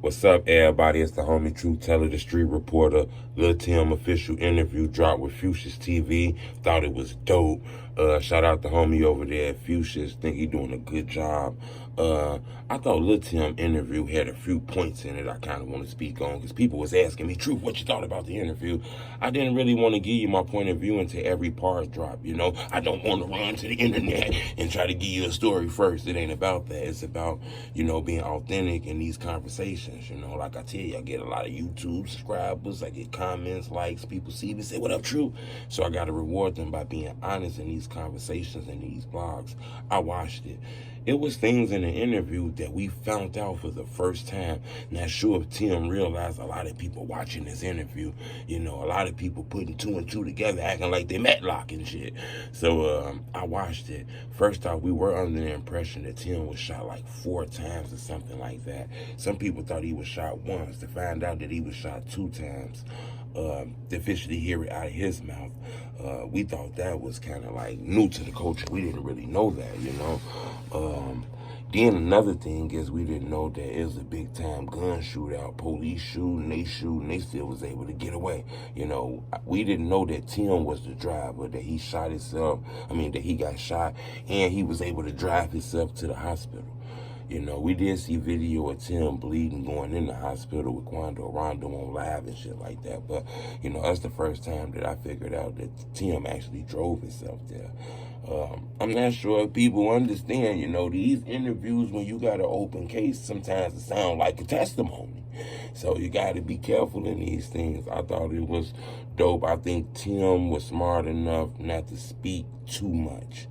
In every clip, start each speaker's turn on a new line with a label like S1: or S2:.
S1: What's up, everybody? It's the homie Truth Teller, the street reporter. Lil Tim official interview dropped with Fuchsia's TV. Thought it was dope. Shout out the homie over there at Fuchsia's. Think he doing a good job. I thought Lil Tim interview had a few points in it I kind of want to speak on because people was asking me, Truth, what you thought about the interview? I didn't really want to give you my point of view until every part drop. You know, I don't want to run to the internet and try to give you a story first. It ain't about that. It's about, you know, being authentic in these conversations. You know, like I tell you, I get a lot of YouTube subscribers. I get comments, likes. People see me say, what up, Truth? So I got to reward them by being honest in these conversations and these blogs. I watched it. It was things in the interview that we found out for the first time. Not sure if Tim realized a lot of people watching this interview, you know, a lot of people putting two and two together, acting like they Matlock and shit. So I watched it. First off, we were under the impression that Tim was shot like 4 times or something like that. Some people thought he was shot once. To find out that he was shot 2 times. To officially hear it out of his mouth, we thought that was kind of like new to the culture. We didn't really know that, you know. Then another thing is we didn't know that it was a big time gun shootout, police shooting, they still was able to get away. You know, we didn't know that Tim was the driver, that he shot himself, that he got shot, and he was able to drive himself to the hospital. You know, we did see video of Tim bleeding going in the hospital with Quando Rondo on live and shit like that. But, you know, that's the first time that I figured out that Tim actually drove himself there. I'm not sure if people understand, you know, these interviews, when you got an open case, sometimes it sounds like a testimony. So you got to be careful in these things. I thought it was dope. I think Tim was smart enough not to speak too much.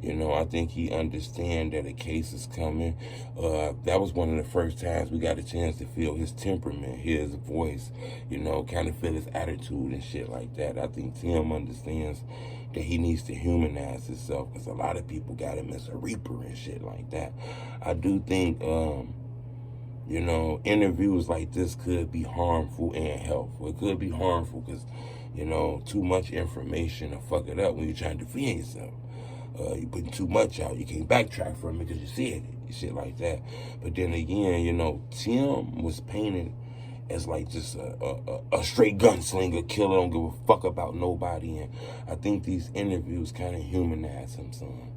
S1: You know, I think he understands that a case is coming. That was one of the first times we got a chance to feel his temperament, his voice, you know, kind of feel his attitude and shit like that. I think Tim understands that he needs to humanize himself because a lot of people got him as a reaper and shit like that. I do think, you know, interviews like this could be harmful and helpful. It could be harmful because, you know, too much information will fuck it up when you're trying to defend yourself. You putting too much out, you can't backtrack from it because you see it, shit like that. But then again, you know, Tim was painted as like just a straight gunslinger, killer, don't give a fuck about nobody. And I think these interviews kind of humanize him some.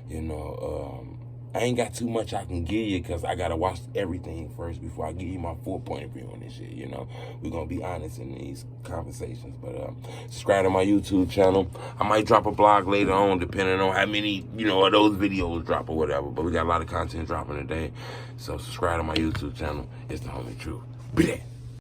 S1: You know, I ain't got too much I can give you because I got to watch everything first before I give you my full point of view on this shit, you know. We're going to be honest in these conversations. But subscribe to my YouTube channel. I might drop a blog later on depending on how many, you know, of those videos drop or whatever. But we got a lot of content dropping today. So subscribe to my YouTube channel. It's the homie Truth. Be there.